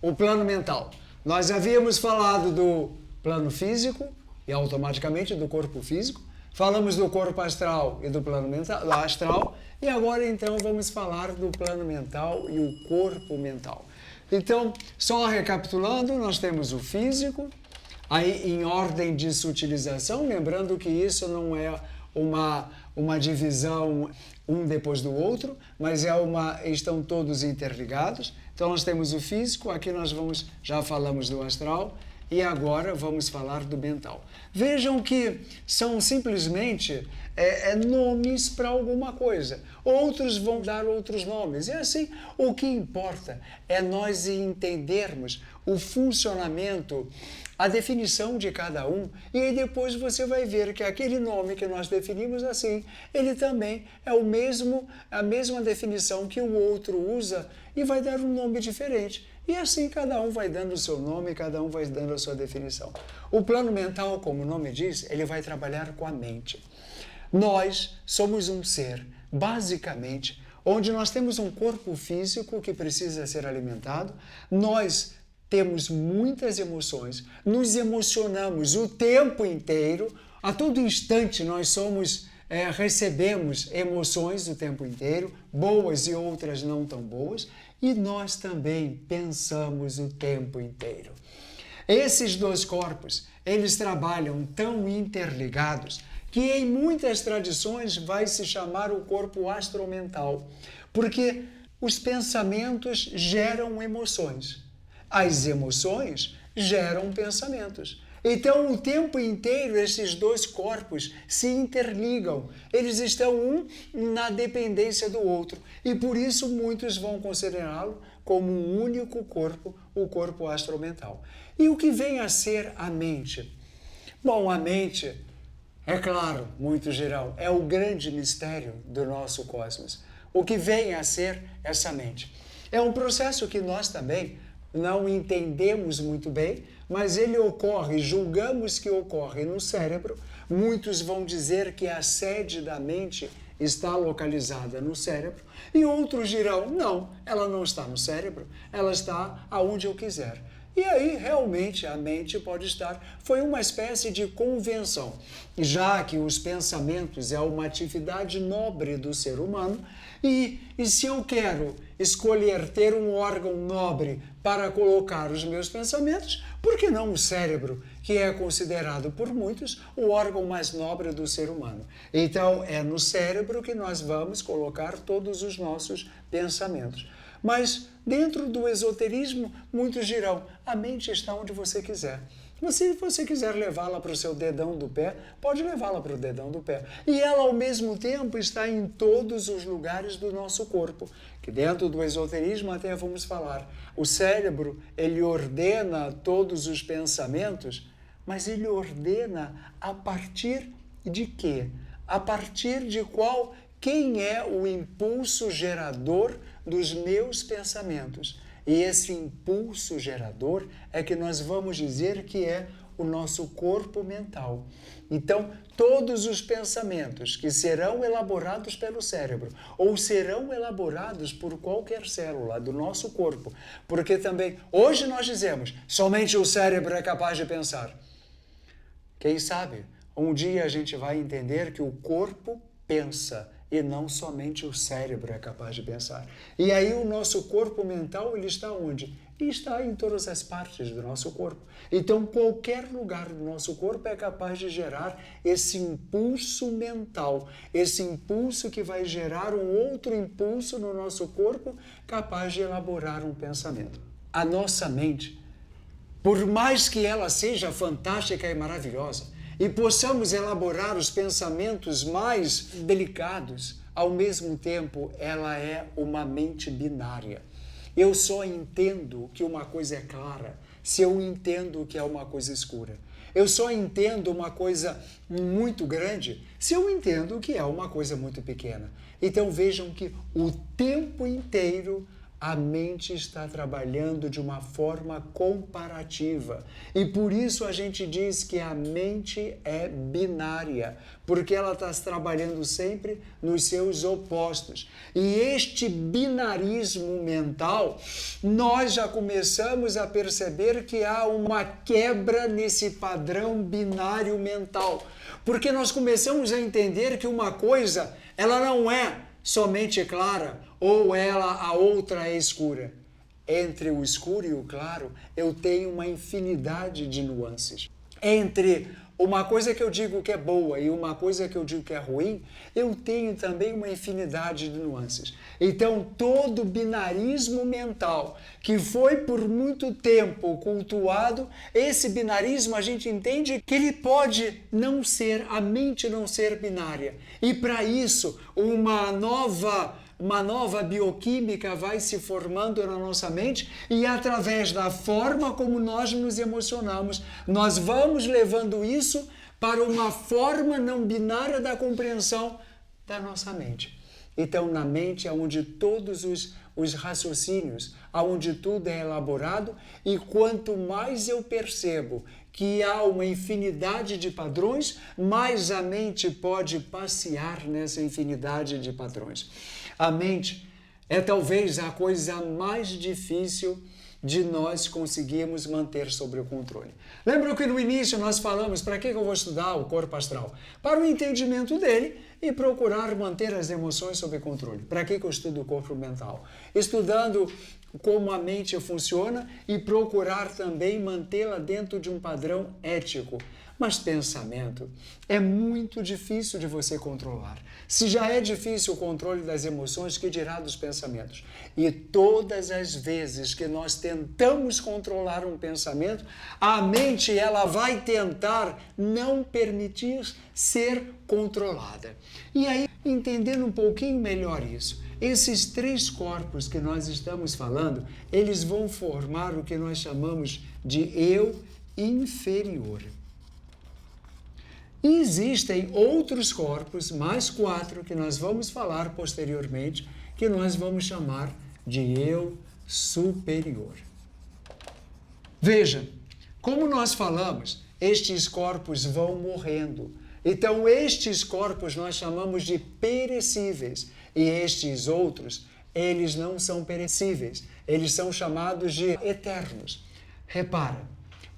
o plano mental. Nós havíamos falado do plano físico e automaticamente do corpo físico. Falamos do corpo astral e do plano mental, astral. E agora então vamos falar do plano mental e o corpo mental. Então, só recapitulando, nós temos o físico, aí em ordem de sutilização, lembrando que isso não é uma divisão um depois do outro, mas estão todos interligados. Então nós temos o físico, aqui já falamos do astral, e agora vamos falar do mental. Vejam que são simplesmente nomes para alguma coisa. Outros vão dar outros nomes. E assim, o que importa é nós entendermos o funcionamento, a definição de cada um, e aí depois você vai ver que aquele nome que nós definimos assim, ele também é a mesma definição que o outro usa e vai dar um nome diferente. E assim cada um vai dando o seu nome, cada um vai dando a sua definição. O plano mental, como o nome diz, ele vai trabalhar com a mente. Nós somos um ser, basicamente, onde nós temos um corpo físico que precisa ser alimentado, nós temos muitas emoções, nos emocionamos o tempo inteiro, a todo instante nós recebemos emoções o tempo inteiro, boas e outras não tão boas, e nós também pensamos o tempo inteiro. Esses dois corpos, eles trabalham tão interligados que em muitas tradições vai se chamar o corpo astromental, porque os pensamentos geram emoções. As emoções geram pensamentos. Então, o tempo inteiro, esses dois corpos se interligam. Eles estão um na dependência do outro. E por isso, muitos vão considerá-lo como um único corpo, o corpo astromental. E o que vem a ser a mente? Bom, a mente, é claro, muito geral, é o grande mistério do nosso cosmos. O que vem a ser essa mente? É um processo que nós também não entendemos muito bem, mas ele ocorre, julgamos que ocorre no cérebro. Muitos vão dizer que a sede da mente está localizada no cérebro, e outros dirão, não, ela não está no cérebro, ela está aonde eu quiser. E aí, realmente, a mente pode estar. Foi uma espécie de convenção, já que os pensamentos é uma atividade nobre do ser humano, e se eu quero escolher ter um órgão nobre para colocar os meus pensamentos, por que não o cérebro, que é considerado por muitos o órgão mais nobre do ser humano? Então, é no cérebro que nós vamos colocar todos os nossos pensamentos. Mas, dentro do esoterismo, muitos dirão, a mente está onde você quiser. Se você quiser levá-la para o seu dedão do pé, pode levá-la para o dedão do pé. E ela, ao mesmo tempo, está em todos os lugares do nosso corpo. Que dentro do esoterismo até vamos falar. O cérebro, ele ordena todos os pensamentos, mas ele ordena a partir de quê? A partir de qual? Quem é o impulso gerador dos meus pensamentos? E esse impulso gerador é que nós vamos dizer que é o nosso corpo mental. Então, todos os pensamentos que serão elaborados pelo cérebro ou serão elaborados por qualquer célula do nosso corpo, porque também, hoje nós dizemos, somente o cérebro é capaz de pensar. Quem sabe, um dia a gente vai entender que o corpo pensa e não somente o cérebro é capaz de pensar. E aí o nosso corpo mental, ele está onde? Ele está em todas as partes do nosso corpo. Então, qualquer lugar do nosso corpo é capaz de gerar esse impulso mental, esse impulso que vai gerar um outro impulso no nosso corpo, capaz de elaborar um pensamento. A nossa mente, por mais que ela seja fantástica e maravilhosa, e possamos elaborar os pensamentos mais delicados, ao mesmo tempo ela é uma mente binária. Eu só entendo que uma coisa é clara se eu entendo que é uma coisa escura. Eu só entendo uma coisa muito grande se eu entendo que é uma coisa muito pequena. Então vejam que o tempo inteiro A mente está trabalhando de uma forma comparativa. E por isso a gente diz que a mente é binária, porque ela está trabalhando sempre nos seus opostos. E este binarismo mental, nós já começamos a perceber que há uma quebra nesse padrão binário mental. Porque nós começamos a entender que uma coisa, ela não é somente clara, ou a outra é escura. Entre o escuro e o claro, eu tenho uma infinidade de nuances. Entre uma coisa que eu digo que é boa e uma coisa que eu digo que é ruim, eu tenho também uma infinidade de nuances. Então, todo binarismo mental que foi por muito tempo cultuado, esse binarismo a gente entende que ele pode não ser, a mente não ser binária. E para isso, uma nova bioquímica vai se formando na nossa mente e através da forma como nós nos emocionamos, nós vamos levando isso para uma forma não binária da compreensão da nossa mente. Então, na mente é onde todos os raciocínios, onde tudo é elaborado, e quanto mais eu percebo que há uma infinidade de padrões, mais a mente pode passear nessa infinidade de padrões. A mente é talvez a coisa mais difícil de nós conseguirmos manter sob o controle. Lembra que no início nós falamos para que eu vou estudar o corpo astral? Para o entendimento dele e procurar manter as emoções sob controle. Para que eu estudo o corpo mental? Estudando como a mente funciona e procurar também mantê-la dentro de um padrão ético. Mas pensamento é muito difícil de você controlar. Se já é difícil o controle das emoções, que dirá dos pensamentos? E todas as vezes que nós tentamos controlar um pensamento, a mente ela vai tentar não permitir ser controlada. E aí, entendendo um pouquinho melhor isso, esses três corpos que nós estamos falando, eles vão formar o que nós chamamos de eu inferior. E existem outros corpos, mais 4, que nós vamos falar posteriormente, que nós vamos chamar de eu superior. Veja, como nós falamos, estes corpos vão morrendo. Então, estes corpos nós chamamos de perecíveis. E estes outros, eles não são perecíveis. Eles são chamados de eternos. Repara.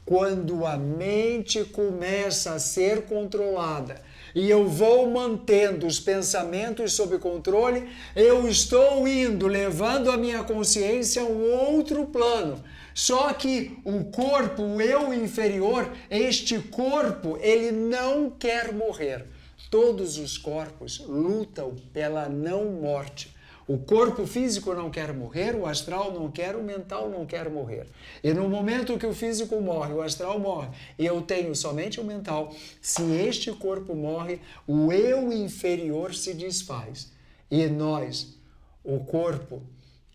Quando a mente começa a ser controlada e eu vou mantendo os pensamentos sob controle, eu estou levando a minha consciência a um outro plano. Só que o corpo, o eu inferior, este corpo, ele não quer morrer. Todos os corpos lutam pela não morte. O corpo físico não quer morrer, o astral não quer, o mental não quer morrer. E no momento que o físico morre, o astral morre, e eu tenho somente o mental, se este corpo morre, o eu inferior se desfaz. E nós, o corpo,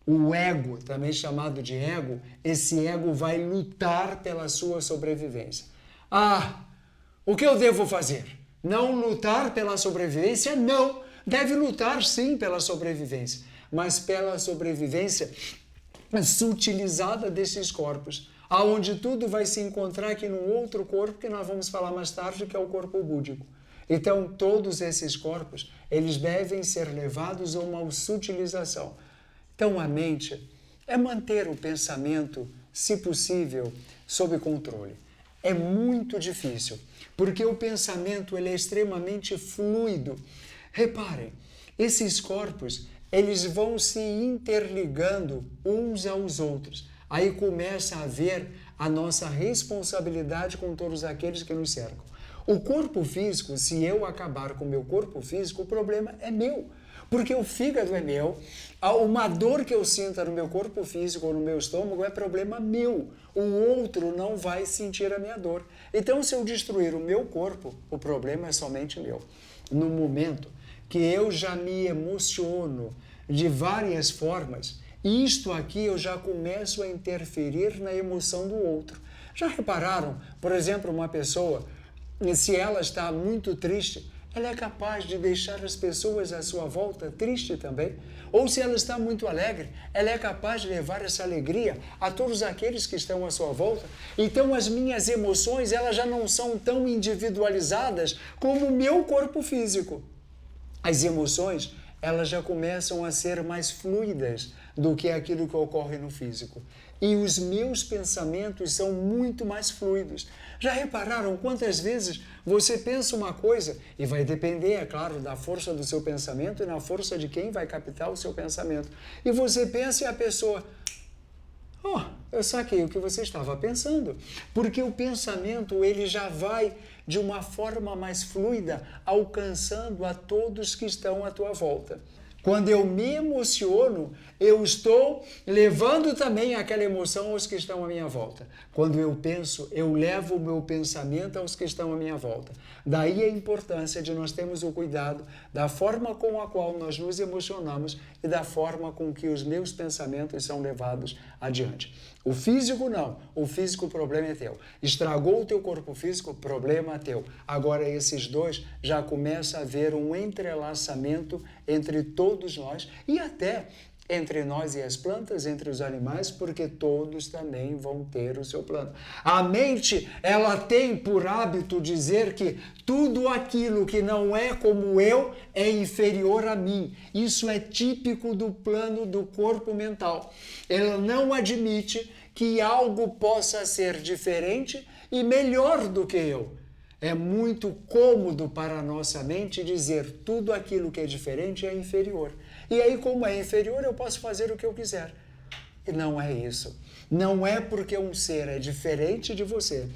o ego, também chamado de ego, esse ego vai lutar pela sua sobrevivência. O que eu devo fazer? Não lutar pela sobrevivência? Não! Deve lutar, sim, pela sobrevivência, mas pela sobrevivência sutilizada desses corpos, aonde tudo vai se encontrar aqui num outro corpo que nós vamos falar mais tarde, que é o corpo búdico. Então, todos esses corpos, eles devem ser levados a uma sutilização. Então, a mente é manter o pensamento, se possível, sob controle. É muito difícil, porque o pensamento ele é extremamente fluido. Reparem, esses corpos, eles vão se interligando uns aos outros. Aí começa a haver a nossa responsabilidade com todos aqueles que nos cercam. O corpo físico, se eu acabar com o meu corpo físico, o problema é meu. Porque o fígado é meu, uma dor que eu sinta no meu corpo físico ou no meu estômago é problema meu. O outro não vai sentir a minha dor. Então, se eu destruir o meu corpo, o problema é somente meu. No momento que eu já me emociono de várias formas, isto aqui eu já começo a interferir na emoção do outro. Já repararam, por exemplo, uma pessoa, se ela está muito triste, ela é capaz de deixar as pessoas à sua volta tristes também. Ou se ela está muito alegre, ela é capaz de levar essa alegria a todos aqueles que estão à sua volta. Então as minhas emoções, elas já não são tão individualizadas como o meu corpo físico. As emoções, elas já começam a ser mais fluidas do que aquilo que ocorre no físico. E os meus pensamentos são muito mais fluidos. Já repararam quantas vezes você pensa uma coisa, e vai depender, é claro, da força do seu pensamento e na força de quem vai captar o seu pensamento. E você pensa e a pessoa... Oh, eu saquei o que você estava pensando. Porque o pensamento, ele já vai de uma forma mais fluida, alcançando a todos que estão à tua volta. Quando eu me emociono, eu estou levando também aquela emoção aos que estão à minha volta. Quando eu penso, eu levo o meu pensamento aos que estão à minha volta. Daí a importância de nós termos o cuidado da forma com a qual nós nos emocionamos e da forma com que os meus pensamentos são levados adiante. O físico não. O físico, o problema é teu. Estragou o teu corpo físico, problema é teu. Agora esses dois já começa a haver um entrelaçamento entre todos nós e até entre nós e as plantas, entre os animais, porque todos também vão ter o seu plano. A mente, ela tem por hábito dizer que tudo aquilo que não é como eu é inferior a mim. Isso é típico do plano do corpo mental. Ela não admite que algo possa ser diferente e melhor do que eu. É muito cômodo para a nossa mente dizer tudo aquilo que é diferente é inferior. E aí, como é inferior, eu posso fazer o que eu quiser. E não é isso. Não é porque um ser é diferente de você.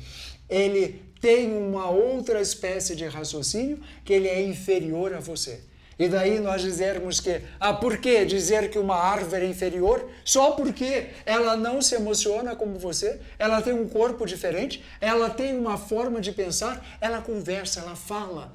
Ele tem uma outra espécie de raciocínio que ele é inferior a você. E daí nós dizermos que, por que dizer que uma árvore é inferior? Só porque ela não se emociona como você, ela tem um corpo diferente, ela tem uma forma de pensar, ela conversa, ela fala.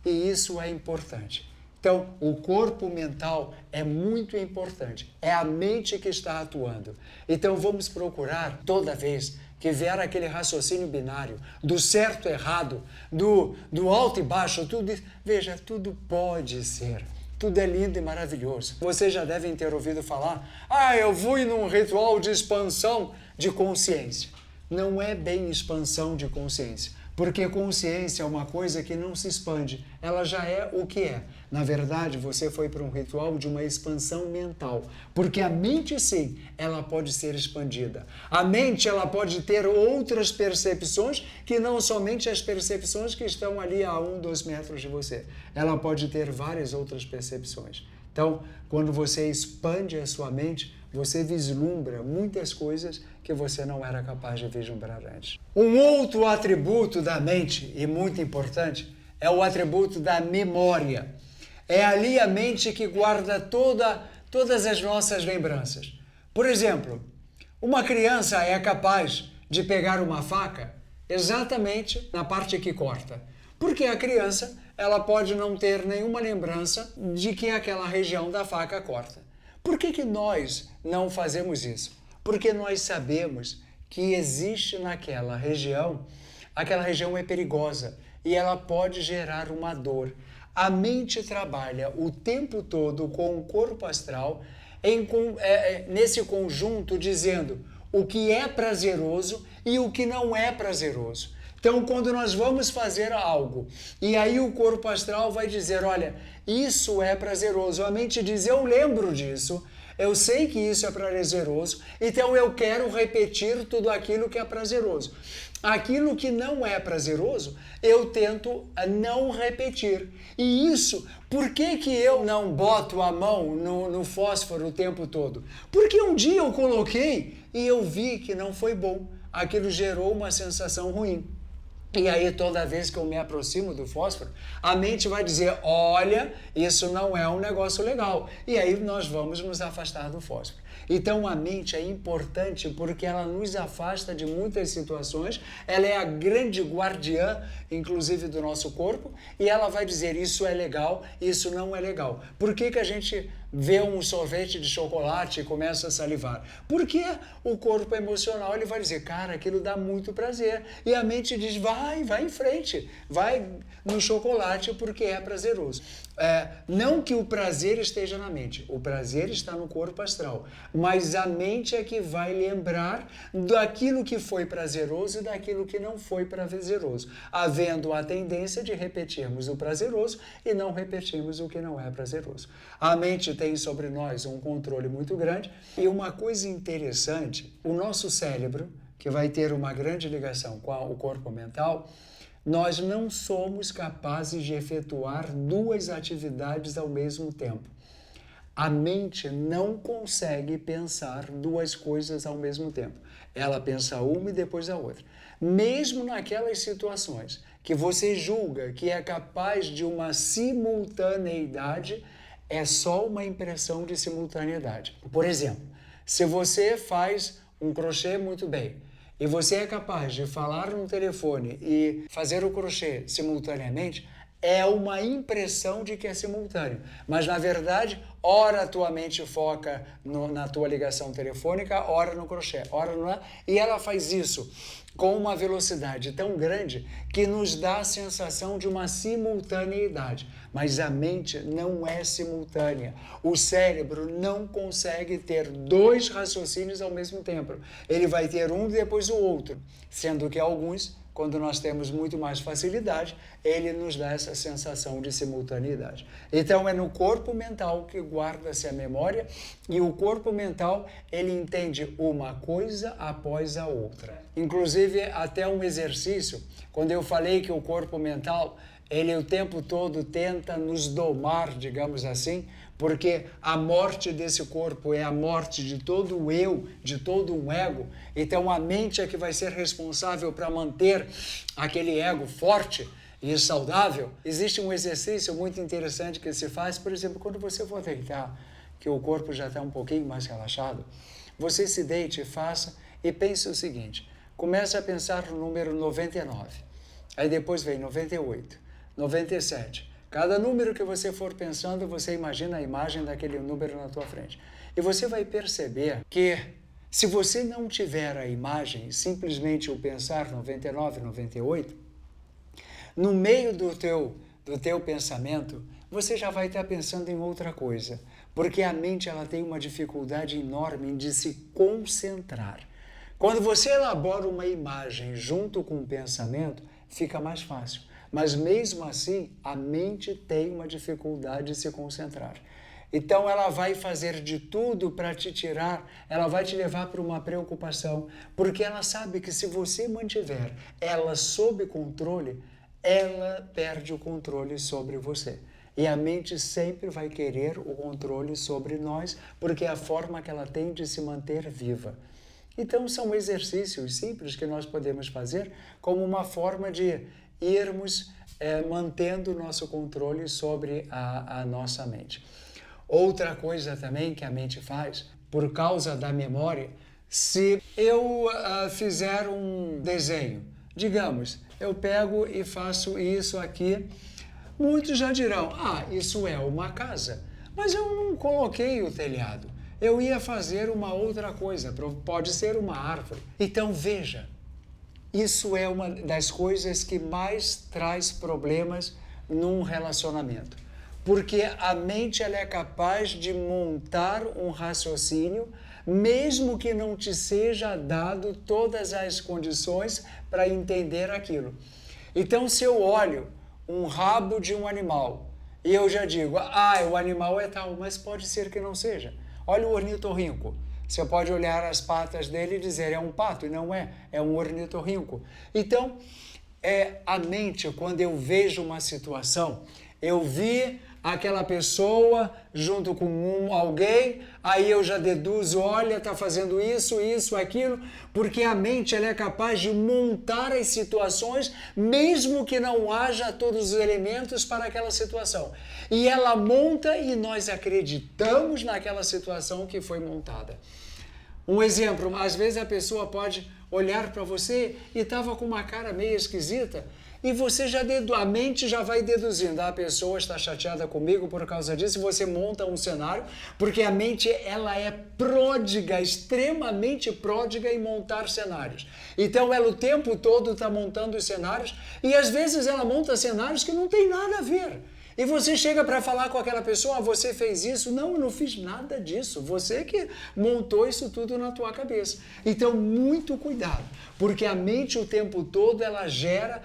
E isso é importante. Então, o corpo mental é muito importante. É a mente que está atuando. Então, vamos procurar, toda vez que vier aquele raciocínio binário, do certo e errado, do alto e baixo, tudo isso, veja, tudo pode ser. Tudo é lindo e maravilhoso. Vocês já devem ter ouvido falar, eu fui num ritual de expansão de consciência. Não é bem expansão de consciência. Porque consciência é uma coisa que não se expande, ela já é o que é. Na verdade, você foi para um ritual de uma expansão mental, porque a mente, sim, ela pode ser expandida. A mente, ela pode ter outras percepções que não somente as percepções que estão ali a 1, 2 metros de você. Ela pode ter várias outras percepções. Então, quando você expande a sua mente, você vislumbra muitas coisas que você não era capaz de vislumbrar antes. Um outro atributo da mente, e muito importante, é o atributo da memória. É ali a mente que guarda todas as nossas lembranças. Por exemplo, uma criança é capaz de pegar uma faca exatamente na parte que corta. Porque a criança, ela pode não ter nenhuma lembrança de que aquela região da faca corta. Por que nós não fazemos isso? Porque nós sabemos que existe naquela região, aquela região é perigosa e ela pode gerar uma dor. A mente trabalha o tempo todo com o corpo astral nesse conjunto dizendo o que é prazeroso e o que não é prazeroso. Então, quando nós vamos fazer algo, e aí o corpo astral vai dizer, olha, isso é prazeroso. A mente diz, eu lembro disso, eu sei que isso é prazeroso, então eu quero repetir tudo aquilo que é prazeroso. Aquilo que não é prazeroso, eu tento não repetir. E isso, por que eu não boto a mão no fósforo o tempo todo? Porque um dia eu coloquei e eu vi que não foi bom. Aquilo gerou uma sensação ruim. E aí, toda vez que eu me aproximo do fósforo, a mente vai dizer, olha, isso não é um negócio legal. E aí nós vamos nos afastar do fósforo. Então, a mente é importante porque ela nos afasta de muitas situações, ela é a grande guardiã, inclusive, do nosso corpo, e ela vai dizer, isso é legal, isso não é legal. Por que a gente vê um sorvete de chocolate e começa a salivar? Porque o corpo emocional ele vai dizer, cara, aquilo dá muito prazer. E a mente diz, vai em frente, vai no chocolate porque é prazeroso. Não que o prazer esteja na mente, o prazer está no corpo astral, mas a mente é que vai lembrar daquilo que foi prazeroso e daquilo que não foi prazeroso, havendo a tendência de repetirmos o prazeroso e não repetirmos o que não é prazeroso. A mente tem sobre nós um controle muito grande e uma coisa interessante, o nosso cérebro, que vai ter uma grande ligação com o corpo mental, nós não somos capazes de efetuar duas atividades ao mesmo tempo. A mente não consegue pensar duas coisas ao mesmo tempo. Ela pensa uma e depois a outra. Mesmo naquelas situações que você julga que é capaz de uma simultaneidade, é só uma impressão de simultaneidade. Por exemplo, se você faz um crochê muito bem, e você é capaz de falar no telefone e fazer o crochê simultaneamente, é uma impressão de que é simultâneo. Mas, na verdade, ora a tua mente foca na tua ligação telefônica, ora no crochê, ora no... E ela faz isso com uma velocidade tão grande que nos dá a sensação de uma simultaneidade. Mas a mente não é simultânea. O cérebro não consegue ter dois raciocínios ao mesmo tempo. Ele vai ter um e depois o outro, sendo que alguns, quando nós temos muito mais facilidade, ele nos dá essa sensação de simultaneidade. Então é no corpo mental que guarda-se a memória e o corpo mental ele entende uma coisa após a outra. Inclusive até um exercício, quando eu falei que o corpo mental ele o tempo todo tenta nos domar, digamos assim, porque a morte desse corpo é a morte de todo o eu, de todo um ego. Então a mente é que vai ser responsável para manter aquele ego forte e saudável. Existe um exercício muito interessante que se faz, por exemplo, quando você for deitar, que o corpo já está um pouquinho mais relaxado, você se deite e faça e pense o seguinte, comece a pensar no número 99, aí depois vem 98, 97. Cada número que você for pensando, você imagina a imagem daquele número na tua frente. E você vai perceber que se você não tiver a imagem, simplesmente o pensar 99, 98, no meio do teu pensamento, você já vai estar pensando em outra coisa. Porque a mente ela tem uma dificuldade enorme de se concentrar. Quando você elabora uma imagem junto com o pensamento, fica mais fácil. Mas mesmo assim, a mente tem uma dificuldade de se concentrar. Então ela vai fazer de tudo para te tirar, ela vai te levar para uma preocupação, porque ela sabe que se você mantiver ela sob controle, ela perde o controle sobre você. E a mente sempre vai querer o controle sobre nós, porque é a forma que ela tem de se manter viva. Então são exercícios simples que nós podemos fazer como uma forma de irmos mantendo o nosso controle sobre a nossa mente. Outra coisa também que a mente faz, por causa da memória, se eu fizer um desenho, digamos, eu pego e faço isso aqui, muitos já dirão, isso é uma casa, mas eu não coloquei o telhado, eu ia fazer uma outra coisa, pode ser uma árvore. Então veja, isso é uma das coisas que mais traz problemas num relacionamento. Porque a mente ela é capaz de montar um raciocínio, mesmo que não te seja dado todas as condições para entender aquilo. Então, se eu olho um rabo de um animal e eu já digo, o animal é tal, mas pode ser que não seja. Olha o ornitorrinco. Você pode olhar as patas dele e dizer, é um pato, e não é, é um ornitorrinco. Então, a mente, quando eu vejo uma situação, eu vi aquela pessoa junto com alguém, aí eu já deduzo, olha, está fazendo isso, aquilo, porque a mente ela é capaz de montar as situações, mesmo que não haja todos os elementos para aquela situação. E ela monta e nós acreditamos naquela situação que foi montada. Um exemplo, às vezes a pessoa pode olhar para você e estava com uma cara meio esquisita, e você a mente já vai deduzindo, a pessoa está chateada comigo por causa disso, e você monta um cenário, porque a mente ela é pródiga, extremamente pródiga em montar cenários. Então ela o tempo todo está montando os cenários, e às vezes ela monta cenários que não tem nada a ver. E você chega para falar com aquela pessoa, você fez isso? Não, eu não fiz nada disso. Você que montou isso tudo na tua cabeça. Então, muito cuidado, porque a mente o tempo todo ela gera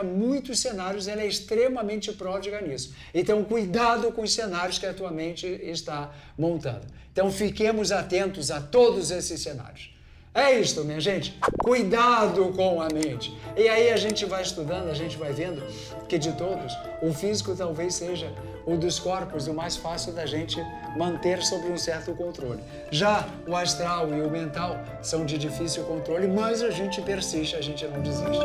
muitos cenários, ela é extremamente pródiga nisso. Então, cuidado com os cenários que a tua mente está montando. Então, fiquemos atentos a todos esses cenários. É isso, minha gente. Cuidado com a mente. E aí a gente vai estudando, a gente vai vendo que de todos, o físico talvez seja um dos corpos o mais fácil da gente manter sob um certo controle. Já o astral e o mental são de difícil controle, mas a gente persiste, a gente não desiste.